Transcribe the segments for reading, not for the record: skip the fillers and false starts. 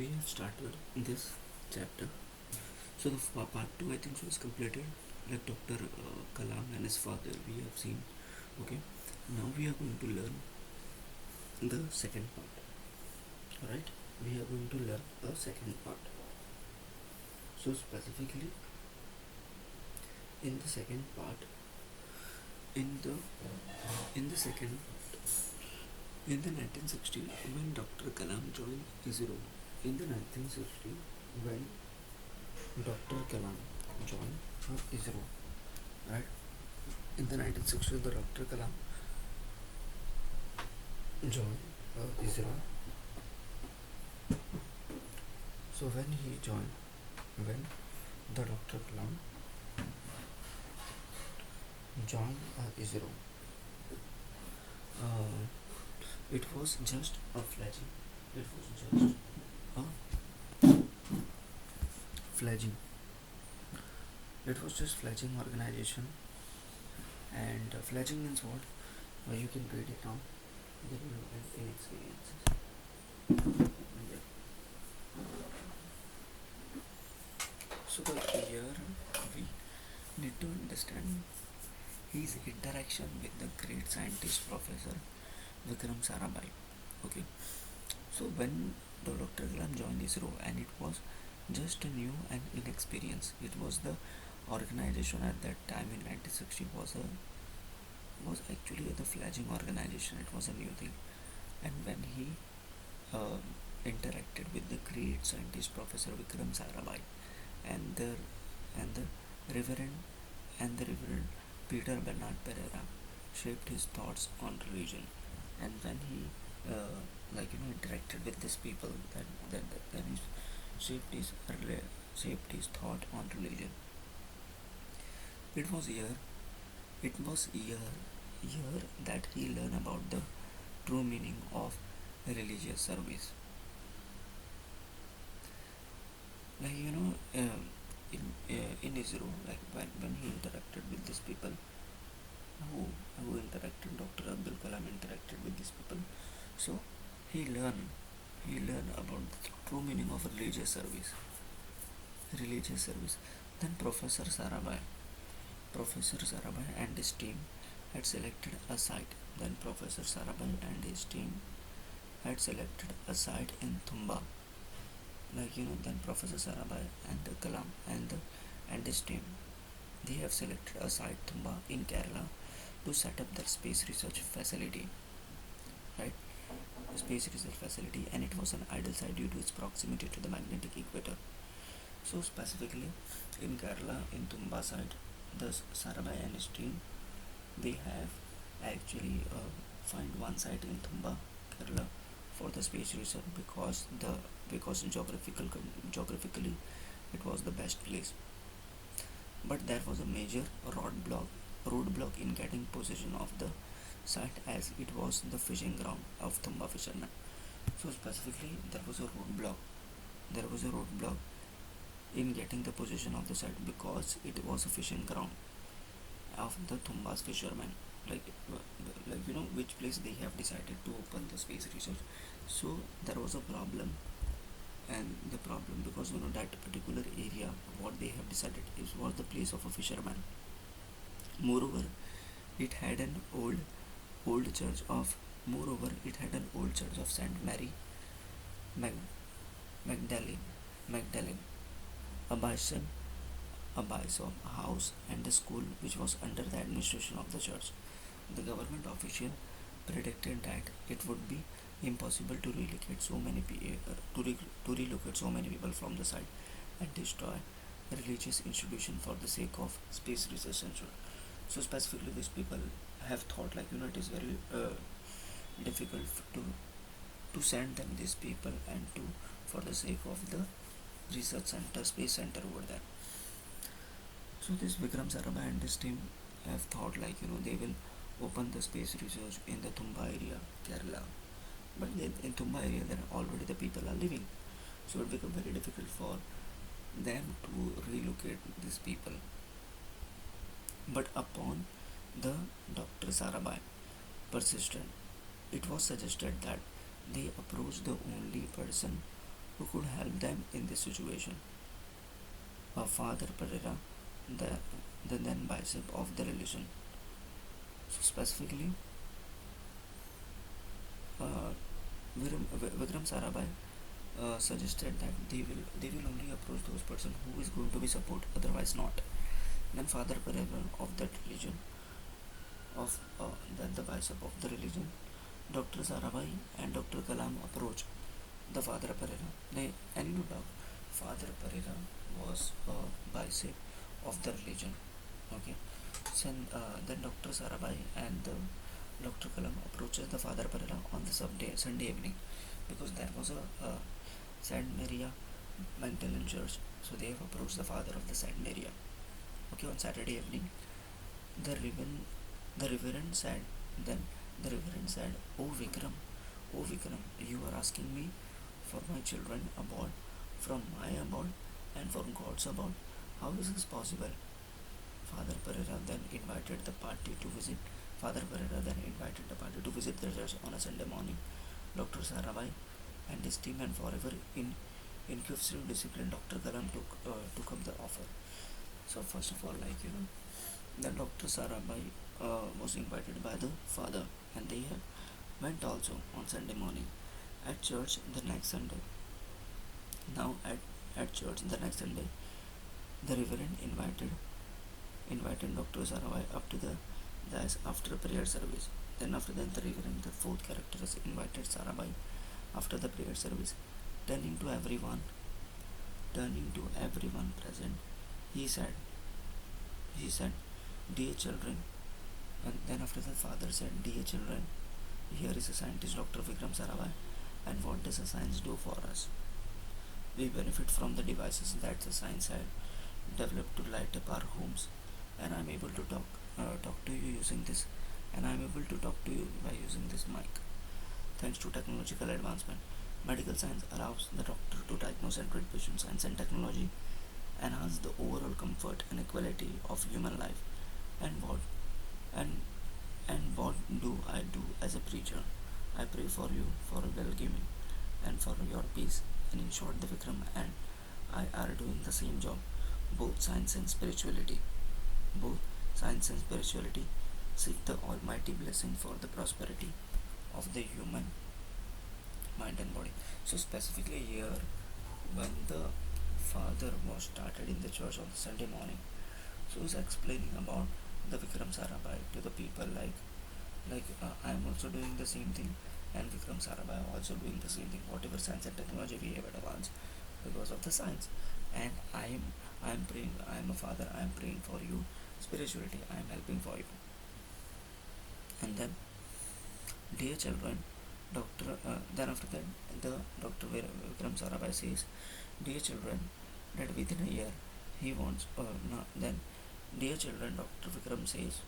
we have started this chapter. So the part 2 I think so is completed. Like Dr. Kalam and his father we have seen. Okay, now we are going to learn the second part. Alright, we are going to learn the second part. So specifically in the second part, in the second in the 1960 when Dr. Kalam joined ISRO, in the 1960 when Dr. Kalam joined ISRO, right? In the 1960, the Dr. Kalam joined ISRO. So when the Dr. Kalam joined ISRO, it was just a fledgling. It was just a fledgling. It was just fledgling organization. And fledgling means what? You can read it now. Inexperiences. So here we need to understand his interaction with the great scientist Professor Vikram Sarabhai. Okay. So when the Dr. Kalam joined ISRO, and it was just a new and inexperienced. It was the organization at that time in 1960 was actually the fledgling organization. It was a new thing, and when he interacted with the great scientist Professor Vikram Sarabhai and the Reverend Peter Bernard Pereira shaped his thoughts on religion. And when he interacted with these people, then he shaped his thought on religion. It was here that he learned about the true meaning of religious service. In ISRO, when he interacted with these people, who interacted, Dr. Abdul Kalam interacted with these people, so he learned about the true meaning of religious service. Then Professor Sarabhai and his team had selected a site. Then Professor Sarabhai and his team had selected a site in Thumba. Then Professor Sarabhai and the Kalam and his team, they have selected a site Thumba in Kerala to set up their space research facility. Right? Space research facility, and it was an ideal site due to its proximity to the magnetic equator. So specifically in Kerala, in Thumba site, the Sarabhai and his team, they have actually find one site in Thumba, Kerala, for the space research because geographically it was the best place. But there was a major roadblock in getting possession of the site, as it was the fishing ground of Thumba fishermen. So specifically there was a roadblock in getting the possession of the site because it was a fishing ground of the Thumba's fishermen. Which place they have decided to open the space research. So there was a problem, and the problem because that particular area what they have decided was the place of a fisherman. Moreover, it had an old church of Saint Mary Magdalene, a bison house, and a school which was under the administration of the church. The government official predicted that it would be impossible to relocate so many people from the site and destroy religious institution for the sake of space research center. So specifically, these people have thought it is very difficult to send them these people and to for the sake of the research center, space center over there. So this Vikram Sarabhai and his team have thought they will open the space research in the Thumba area, Kerala. But in Thumba area there already the people are living. So it became very difficult for them to relocate these people. But upon the Dr. Sarabhai persistent, it was suggested that they approach the only person who could help them in this situation. Father Pereira, the, the then bishop of the religion. So specifically, uh, Vikram Sarabhai suggested that they will only approach those person who is going to be support, otherwise not. Then Father Pereira of that religion, of then the bishop of the religion, Dr. Sarabhai and Dr. Kalam approached the Father Pereira. They and no doubt, Father Pereira was a bishop of the religion. Okay. Then Dr. Sarabhai and Dr. Kalam approaches the Father Pereira on the Sunday evening, because there was a Saint Maria Magdalene church. So they have approached the father of the Saint Maria. Okay, on Saturday evening, the Reverend, the Reverend said, then the Reverend said, oh Vikram, you are asking me for my children abroad, from my abode, and for God's abode. How is this possible? Father Pereira then invited the party to visit. Father Pereira then invited the party to visit the church on a Sunday morning. Dr. Sarabhai and his team, and forever in inquisitive discipline, Dr. Kalam took up the offer. So first of all, then Dr. Sarabhai was invited by the father, and they went also on Sunday morning at church the next Sunday. Now at church the next Sunday, the Reverend invited Dr. Sarabhai up to the dais after prayer service. Then after that, the Reverend, the fourth character, has invited Sarabhai after the prayer service. Turning to everyone present, he said, dear children. And then after the father said, dear children, here is a scientist, Dr. Vikram Sarabhai, and what does the science do for us? We benefit from the devices that the science had developed to light up our homes, and I'm able to talk to you using this, and I'm able to talk to you by using this mic. Thanks to technological advancement, medical science allows the doctor to diagnose and treat patients. Science and technology enhance the overall comfort and equality of human life. And what do I do as a preacher? I pray for you for well-giving and for your peace. And in short, the Vikram and I are doing the same job. Both science and spirituality. Seek the Almighty blessing for the prosperity of the human mind and body. So specifically here, when the father was started in the church on Sunday morning, so he's explaining about the Vikram Sarabhai to the people, I am also doing the same thing, and Vikram Sarabhai also doing the same thing. Whatever science and technology we have advanced because of the science, and I am praying. I am a father. I am praying for you. Spirituality. I am helping for you. And then, dear children, then after that, the Dr. Vikram Sarabhai says, dear children, that within a year he wants. Then, dear children, Dr. Vikram says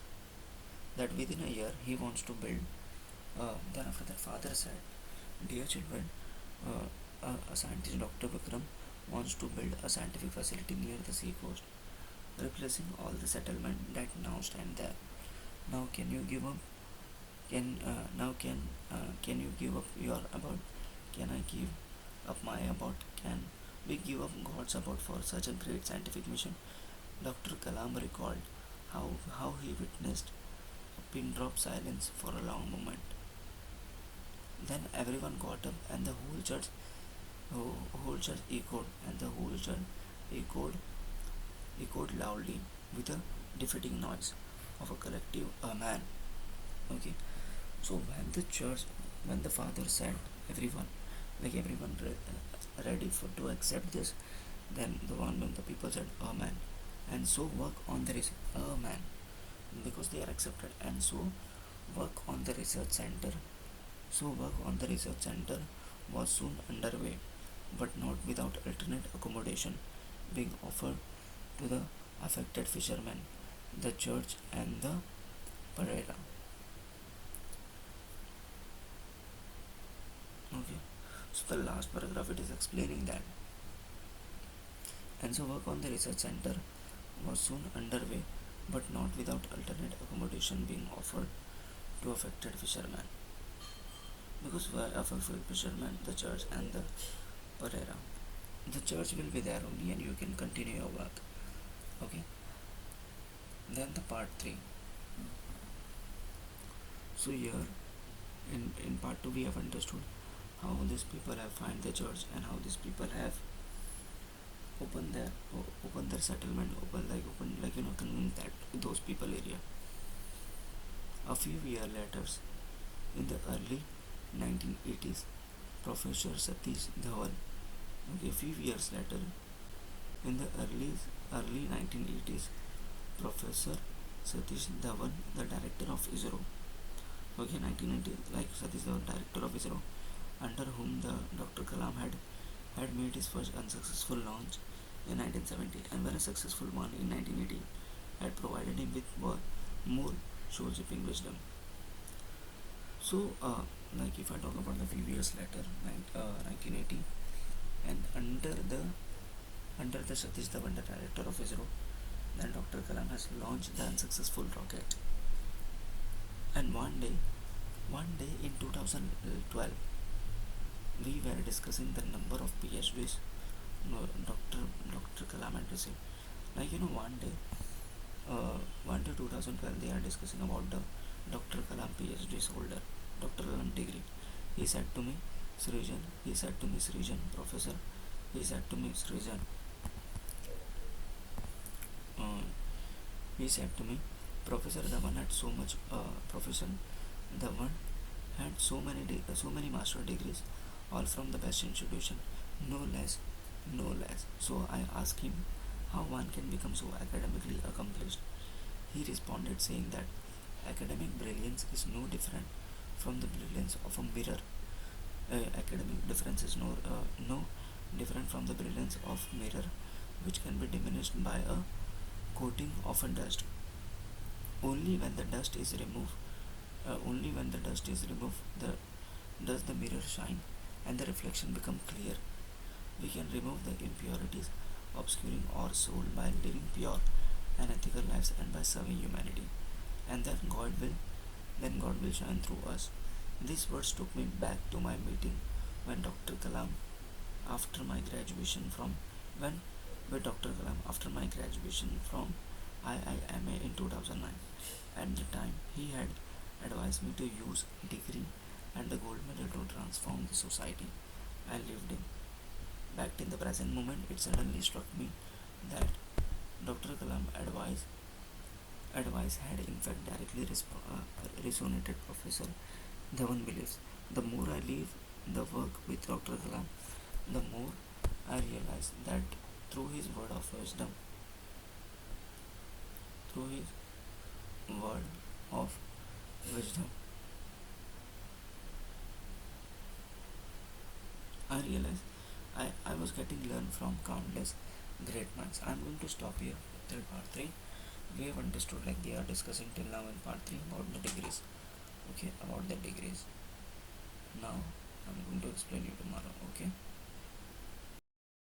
that within a year he wants to build. Then after that, father said, dear children, a scientist, Dr. Vikram, wants to build a scientific facility near the sea coast, replacing all the settlement that now stand there. Now can you give up? Can you give up your abode? Can I give up my abode? Can we give up God's abode for such a great scientific mission? Dr. Kalam recalled how he witnessed a pin drop silence for a long moment. Then everyone got up, and the whole church echoed, and the whole church echoed loudly with a defeating noise of a collective amen. Okay, so when the father said everyone, ready to accept this, then when the people said amen, and so work on the amen, because they are accepted, and so work on the research center. So work on the research center was soon underway, but not without alternate accommodation being offered to the affected fishermen, the church, and the Pereira. Okay, so the last paragraph it is explaining that, and so work on the research center was soon underway, but not without alternate accommodation being offered to affected fishermen. Because affected fishermen, the church, and the Pereira. The church will be there only and you can continue your work. Okay. Then the part 3. So here in part 2 we have understood how these people have find the church and how these people have open their settlement, open like convince that those people area. A few years later, in the early 1980s, Professor Satish Dhawan. Okay, a few years later, in the early 1980s, Professor Satish Dhawan, the director of ISRO. Okay, 1990, like Satish Dhawan, director of ISRO, under whom the Dr. Kalam had made his first unsuccessful launch in 1970 and when a successful one in 1980 had provided him with more soul-shipping wisdom. So, like if I talk about the few years later, 1980, and under the Satish Dhawan, the director of ISRO, then Dr. Kalam has launched the unsuccessful rocket. And one day in 2012, we were discussing the number of PhDs Dr. Kalam had received. Like one day 2012 they are discussing about the Dr. Kalam PhD's holder, Dr. Kalam degree. He said to me, Srijan, Professor, he said to me, Srijan, uh, he said to me, Professor Dhawan had so much profession. Dhawan had so many master degrees, all from the best institution, no less, no less. So I asked him how one can become so academically accomplished. He responded saying that academic brilliance is no different from the brilliance of a mirror. Academic difference is no different from the brilliance of mirror, which can be diminished by a coating of a dust. Only when the dust is removed, the does the mirror shine and the reflection become clear. We can remove the impurities obscuring our soul by living pure and ethical lives and by serving humanity. And then God will shine through us. These words took me back to my meeting when Dr. Kalam after my graduation from when with Dr. Kalam after my graduation from IIMA in 2009. At the time, he had advised me to use degree and the gold medal to transform the society I lived in. Back in the present moment, it suddenly struck me that Dr. Kalam advice had in fact directly resonated Professor Dhawan beliefs. The more I live the work with Dr. Kalam, the more I realize that through his word of wisdom, through his word of wisdom, I realized I was getting learned from countless great minds. I'm going to stop here till part 3. We have understood like they are discussing till now in part 3 about the degrees. Okay, about the degrees. Now I'm going to explain you tomorrow. Okay.